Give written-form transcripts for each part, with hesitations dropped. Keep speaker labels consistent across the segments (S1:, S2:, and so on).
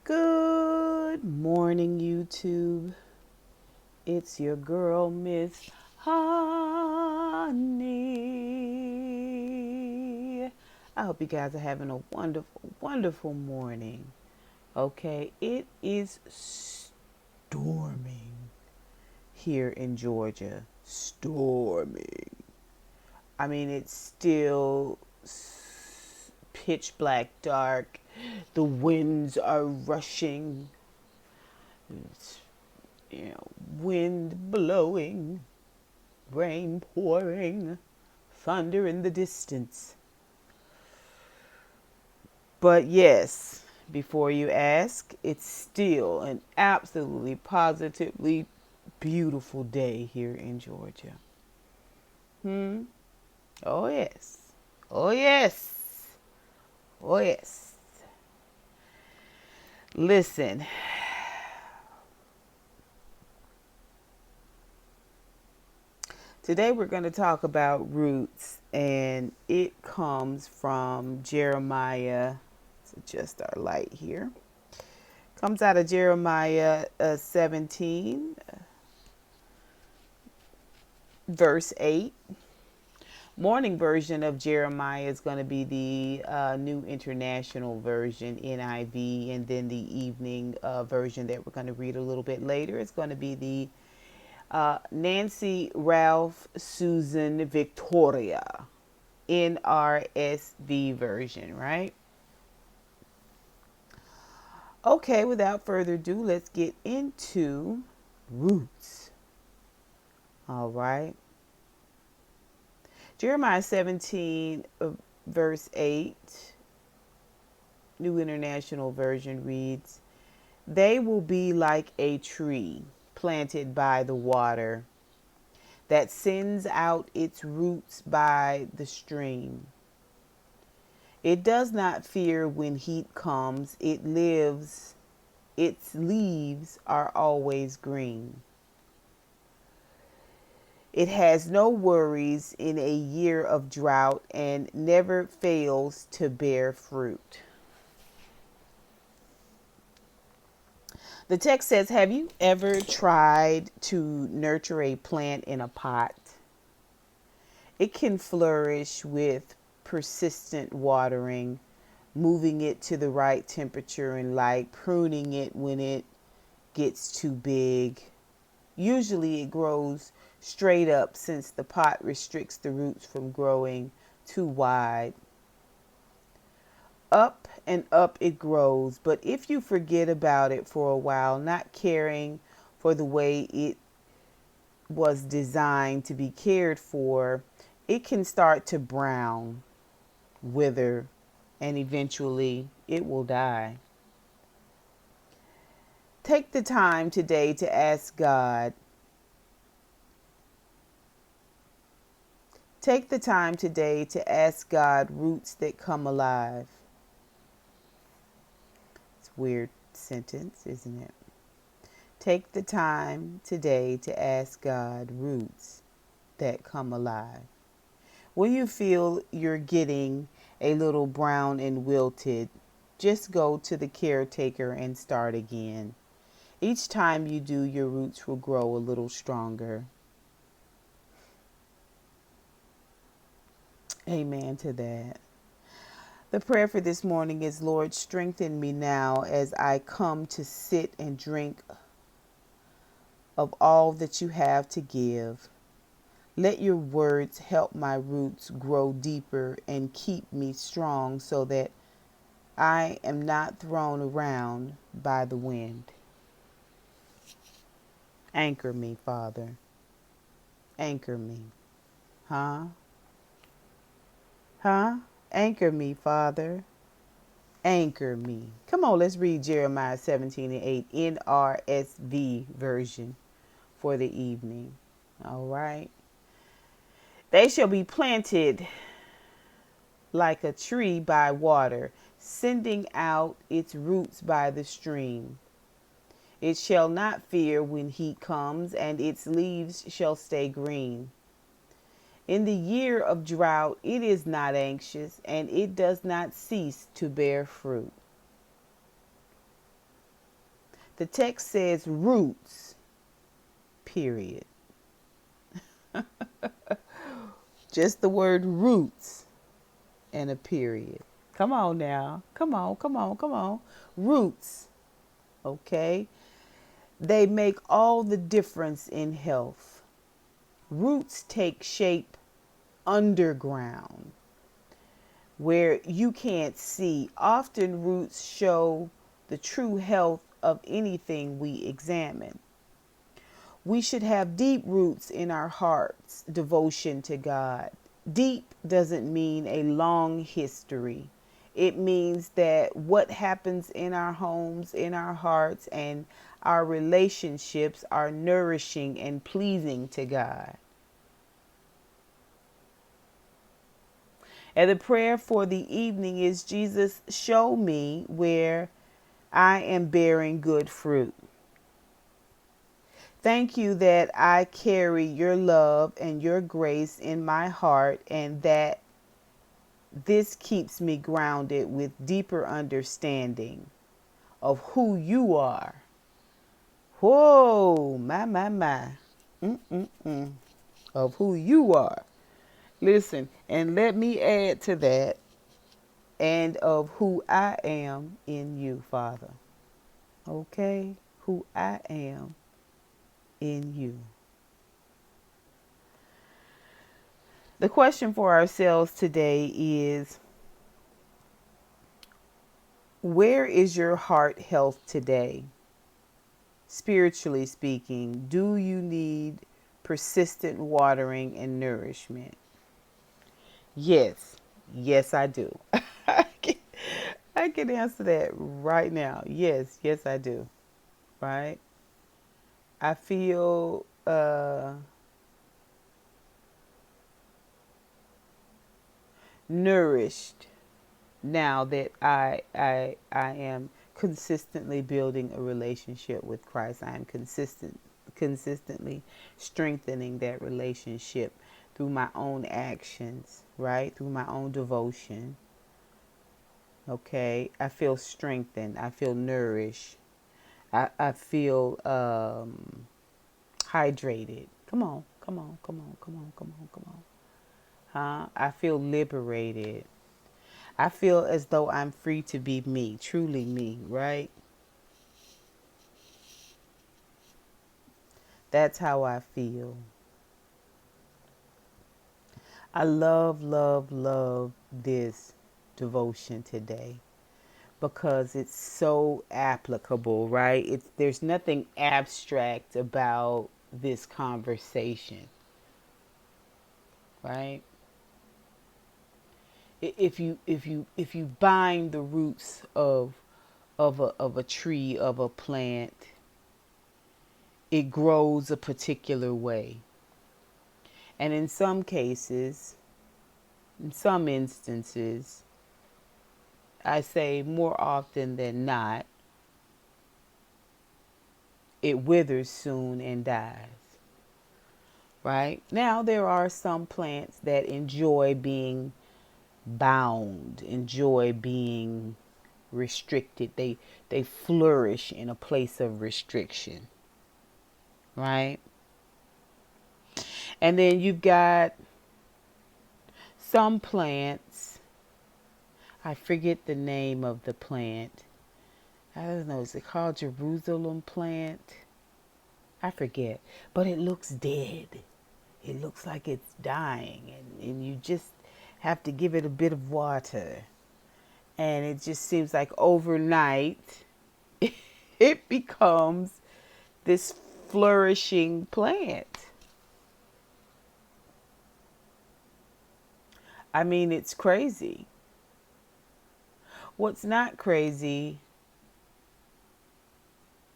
S1: Good morning, YouTube. It's your girl, Miss Honey. I hope you guys are having a wonderful, wonderful morning. Okay, it is storming here in Georgia. Storming. I mean, it's still pitch black dark. The winds are rushing. It's, wind blowing, rain pouring, thunder in the distance. But yes, before you ask, it's still an absolutely positively beautiful day here in Georgia. Oh yes. Oh yes. Oh yes. Listen. Today we're going to talk about roots, and it comes from Jeremiah. Let's adjust our light here. Comes out of Jeremiah 17, verse 8. Morning version of Jeremiah is going to be the New International Version, NIV, and then the evening version that we're going to read a little bit later is going to be the Nancy Ralph Susan Victoria NRSV version, right? Okay, without further ado, let's get into roots. All right. Jeremiah 17, verse 8, New International Version reads, "They will be like a tree planted by the water that sends out its roots by the stream. It does not fear when heat comes. Its leaves are always green. It has no worries in a year of drought and never fails to bear fruit." The text says, have you ever tried to nurture a plant in a pot? It can flourish with persistent watering, moving it to the right temperature and light, pruning it when it gets too big. Usually it grows straight up since the pot restricts the roots from growing too wide. Up and up it grows, but if you forget about it for a while, not caring for the way it was designed to be cared for, it can start to brown, wither, and eventually it will die. Take the time today to ask God. Take the time today to ask God roots that come alive. It's a weird sentence, isn't it? Take the time today to ask God roots that come alive. When you feel you're getting a little brown and wilted, just go to the caretaker and start again. Each time you do, your roots will grow a little stronger. Amen to that. The prayer for this morning is, Lord, strengthen me now as I come to sit and drink of all that you have to give. Let your words help my roots grow deeper and keep me strong so that I am not thrown around by the wind. Anchor me, Father. Anchor me. Huh? Anchor me, Father. Anchor me. Come on, let's read Jeremiah 17 and 8 NRSV version for the evening. All right. They shall be planted like a tree by water, sending out its roots by the stream. It shall not fear when heat comes, and its leaves shall stay green. In the year of drought, it is not anxious, and it does not cease to bear fruit. The text says roots, period. Just the word roots and a period. Come on now. Come on, come on, come on. Roots, okay? They make all the difference in health. Roots take shape underground where you can't see. Often roots show the true health of anything we examine. We should have deep roots in our hearts, devotion to God. Deep doesn't mean a long history. It means that what happens in our homes, in our hearts, and our relationships are nourishing and pleasing to God. And the prayer for the evening is, Jesus, show me where I am bearing good fruit. Thank you that I carry your love and your grace in my heart, and that this keeps me grounded with deeper understanding of who you are. Whoa, my. Of who you are. Listen, and let me add to that, and of who I am in you, Father. Okay? Who I am in you. The question for ourselves today is, where is your heart health today? Spiritually speaking, do you need persistent watering and nourishment? Yes. Yes, I do. I can answer that right now. Yes, I do. Right? I feel nourished now that I am consistently building a relationship with Christ. I am consistently strengthening that relationship through my own actions, right? Through my own devotion. Okay, I feel strengthened. I feel nourished. I feel hydrated. Come on. Huh? I feel liberated. I feel as though I'm free to be me, truly me, right? That's how I feel. I love this devotion today because it's so applicable, right? There's nothing abstract about this conversation, right? If you bind the roots of a tree, of a plant, it grows a particular way. And in some cases, in some instances, I say more often than not, it withers soon and dies. Right? Now, there are some plants that enjoy being bound, enjoy being restricted. They flourish in a place of restriction. Right? And then you've got some plants, I forget the name of the plant. I don't know, is it called Jerusalem plant? I forget. But it looks dead. It looks like it's dying. And you just have to give it a bit of water. And it just seems like overnight it becomes this flourishing plant. I mean, it's crazy. What's not crazy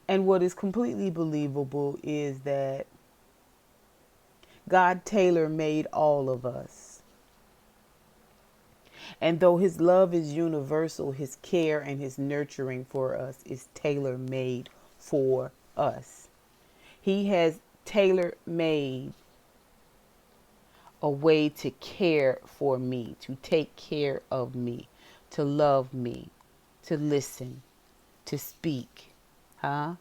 S1: and what is completely believable is that God tailor-made all of us. And though his love is universal, his care and his nurturing for us is tailor-made for us. He has tailor-made a way to care for me, to take care of me, to love me, to listen, to speak. Huh?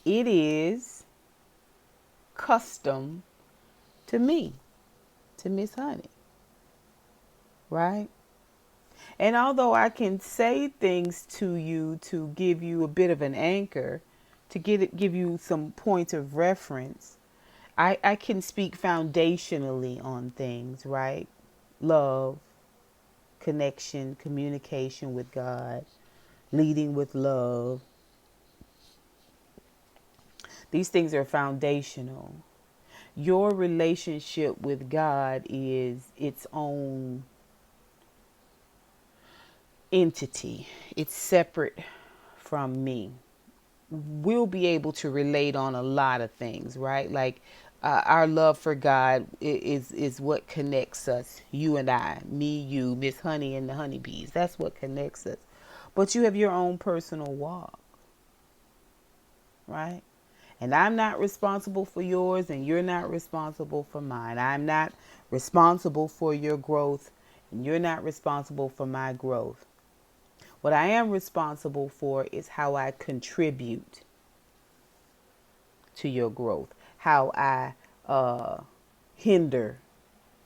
S1: it is custom to me, to Miss Honey, right? And although I can say things to you to give you a bit of an anchor, to give you some points of reference, I can speak foundationally on things, right? Love, connection, communication with God, leading with love. These things are foundational. Your relationship with God is its own entity. It's separate from me. We'll be able to relate on a lot of things, right? Like our love for God is what connects us. You and I, me, you, Miss Honey and the honeybees. That's what connects us. But you have your own personal walk, right? And I'm not responsible for yours, and you're not responsible for mine. I'm not responsible for your growth, and you're not responsible for my growth. What I am responsible for is how I contribute to your growth, how I hinder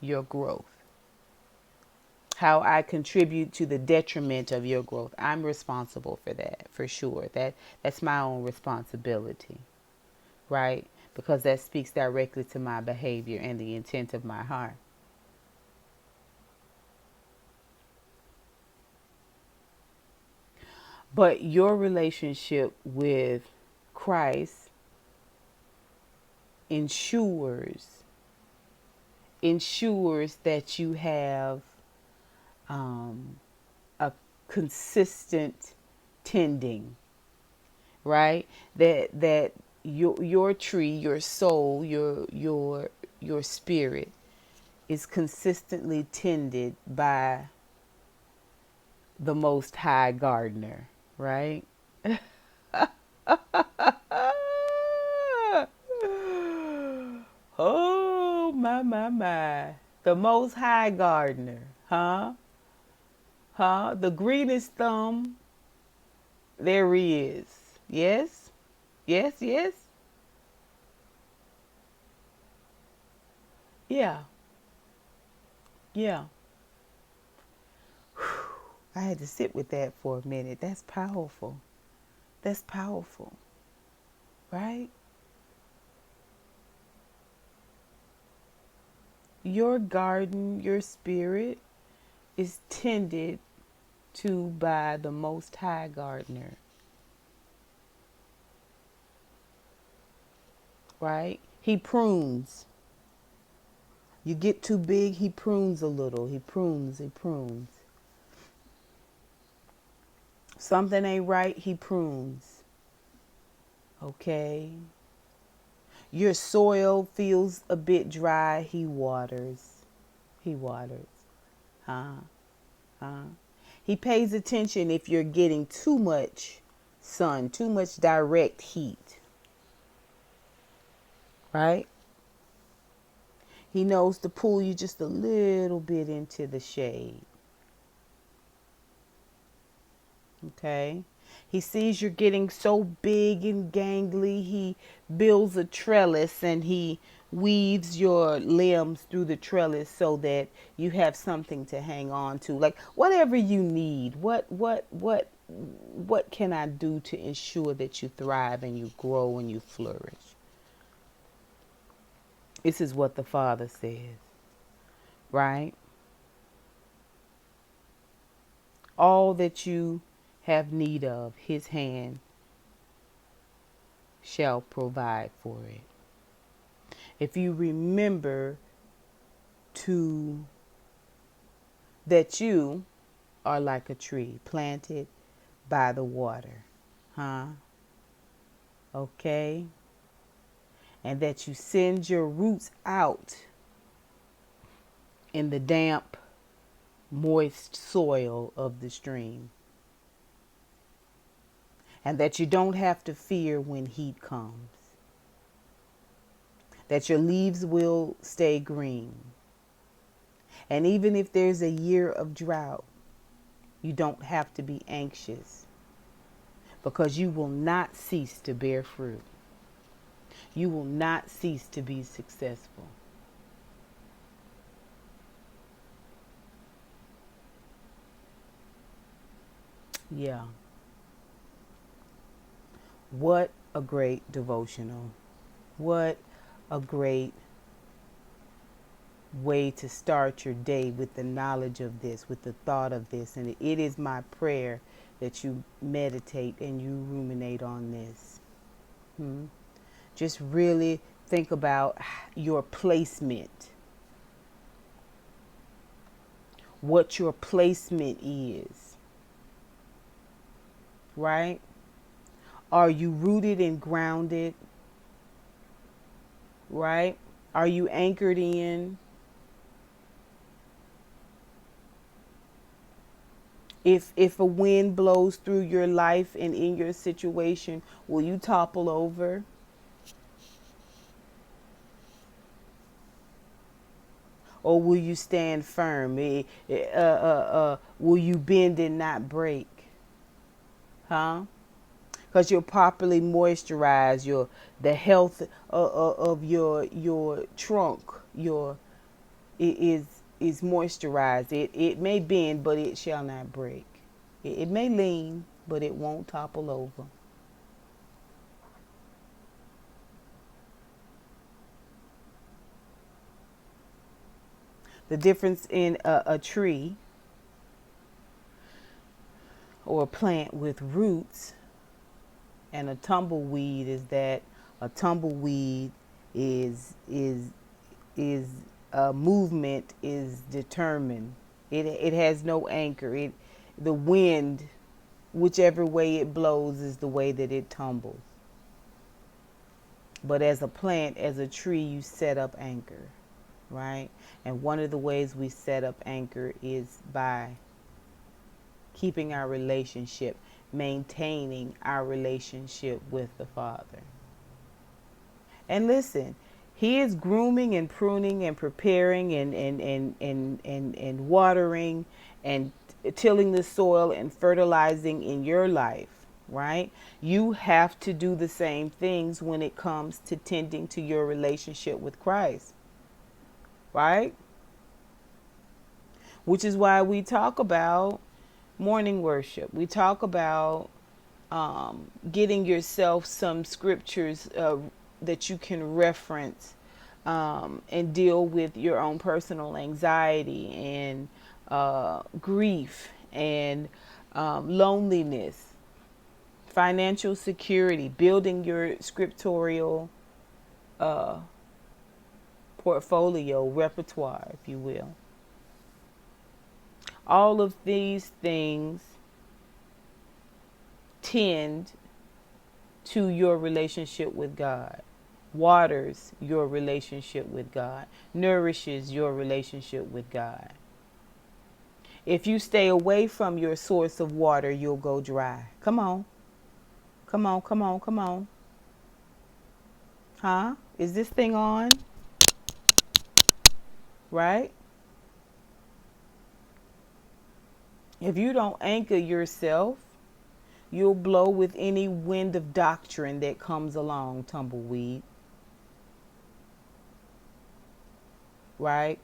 S1: your growth, how I contribute to the detriment of your growth. I'm responsible for that, for sure. That's my own responsibility, right? Because that speaks directly to my behavior and the intent of my heart. But your relationship with Christ ensures that you have a consistent tending, right? That your tree, your soul, your spirit is consistently tended by the Most High Gardener, right? Oh, my. The Most High Gardener, huh? Huh? The greenest thumb there is. Yes? Yes, yes? Yeah. Yeah. I had to sit with that for a minute. That's powerful. That's powerful. Right? Your garden, your spirit is tended to by the Most High Gardener. Right? He prunes. You get too big, he prunes a little. He prunes. Something ain't right, he prunes. Okay? Your soil feels a bit dry, he waters. He waters. Huh? Huh? He pays attention if you're getting too much sun, too much direct heat. Right? He knows to pull you just a little bit into the shade. Okay? He sees you're getting so big and gangly, he builds a trellis and he weaves your limbs through the trellis so that you have something to hang on to. Like whatever you need, what can I do to ensure that you thrive and you grow and you flourish? This is what the Father says, right? All that you have need of, his hand shall provide for it. If you remember that you are like a tree planted by the water, huh? Okay? And that you send your roots out in the damp, moist soil of the stream. And that you don't have to fear when heat comes. That your leaves will stay green. And even if there's a year of drought, you don't have to be anxious because you will not cease to bear fruit. You will not cease to be successful. Yeah. What a great devotional. What a great way to start your day, with the knowledge of this, with the thought of this. And it is my prayer that you meditate and you ruminate on this. Just really think about your placement, what your placement is, right? Are you rooted and grounded, right? Are you anchored in? If a wind blows through your life and in your situation, will you topple over? Or will you stand firm? Will you bend and not break? Huh? Because you're properly moisturized. The health of your trunk, it is moisturized. It may bend, but it shall not break. It may lean, but it won't topple over. The difference in a tree or a plant with roots and a tumbleweed is that a tumbleweed is movement is determined. It has no anchor. The wind, whichever way it blows, is the way that it tumbles. But as a plant, as a tree, you set up anchor, right? And one of the ways we set up anchor is by keeping our relationship, maintaining our relationship with the Father. And listen, He is grooming and pruning and preparing and watering and tilling the soil and fertilizing in your life, right? You have to do the same things when it comes to tending to your relationship with Christ, right? Which is why we talk about morning worship. We talk about getting yourself some scriptures that you can reference and deal with your own personal anxiety and grief and loneliness, financial security, building your scriptorial portfolio, repertoire, if you will. All of these things tend to your relationship with God, waters your relationship with God, nourishes your relationship with God. If you stay away from your source of water, you'll go dry. Come on. Come on, come on, come on. Huh? Is this thing on? Right? If you don't anchor yourself, you'll blow with any wind of doctrine that comes along, tumbleweed. Right?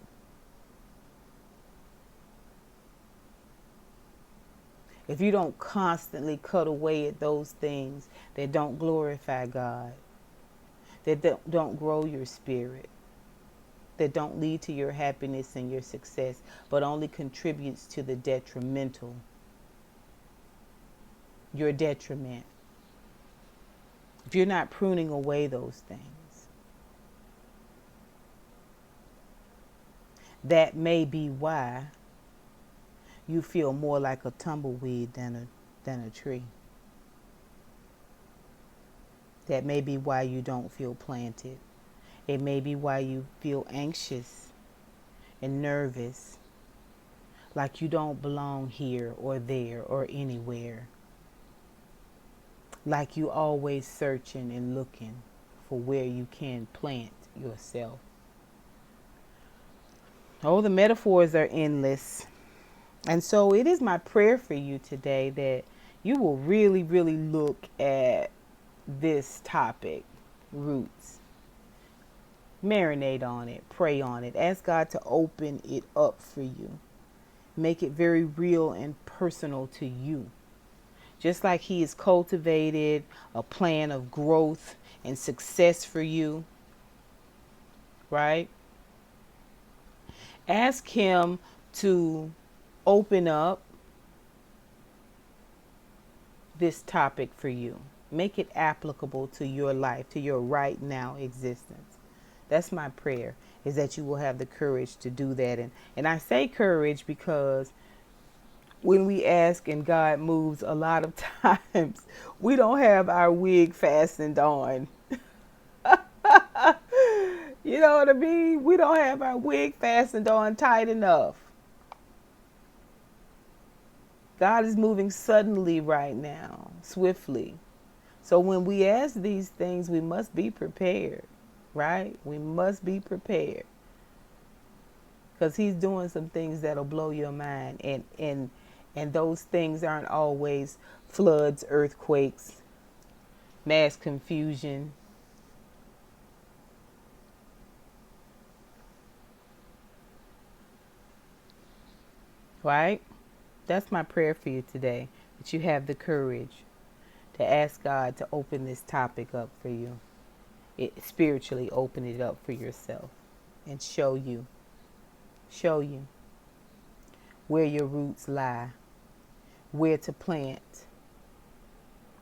S1: If you don't constantly cut away at those things that don't glorify God, that don't grow your spirit, that don't lead to your happiness and your success, but only contributes to the detrimental, your detriment. If you're not pruning away those things, that may be why you feel more like a tumbleweed than a tree. That may be why you don't feel planted. It may be why you feel anxious and nervous, like you don't belong here or there or anywhere. Like you always searching and looking for where you can plant yourself. Oh, the metaphors are endless. And so it is my prayer for you today that you will really, really look at this topic roots. Marinate on it. Pray on it. Ask God to open it up for you. Make it very real and personal to you. Just like He has cultivated a plan of growth and success for you, right? Ask Him to open up this topic for you. Make it applicable to your life, to your right now existence. That's my prayer, is that you will have the courage to do that. And I say courage because when we ask and God moves, a lot of times we don't have our wig fastened on. You know what I mean? We don't have our wig fastened on tight enough. God is moving suddenly right now, swiftly. So when we ask these things, we must be prepared, right? We must be prepared. Because He's doing some things that'll blow your mind. And those things aren't always floods, earthquakes, mass confusion. Right? That's my prayer for you today, that you have the courage to ask God to open this topic up for you. Spiritually open it up for yourself and show you where your roots lie, where to plant,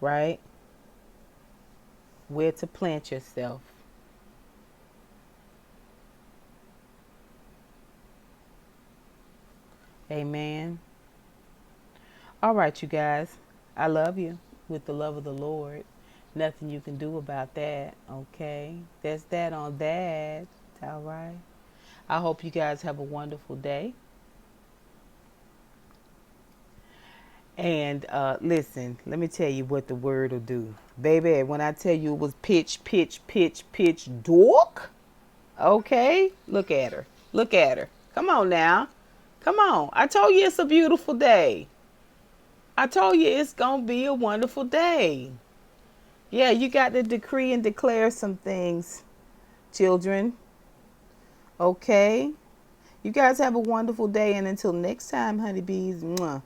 S1: right? Where to plant yourself. Amen. All right, you guys. I love you with the love of the Lord. Nothing you can do about that, okay? That's that on that. All right. I hope you guys have a wonderful day. And listen, let me tell you what the word will do. Baby, when I tell you it was pitch, pitch, pitch, pitch, dork, okay? Look at her. Look at her. Come on now. Come on. I told you it's a beautiful day. I told you it's going to be a wonderful day. Yeah, you got to decree and declare some things, children. Okay? You guys have a wonderful day. And until next time, honeybees, mwah.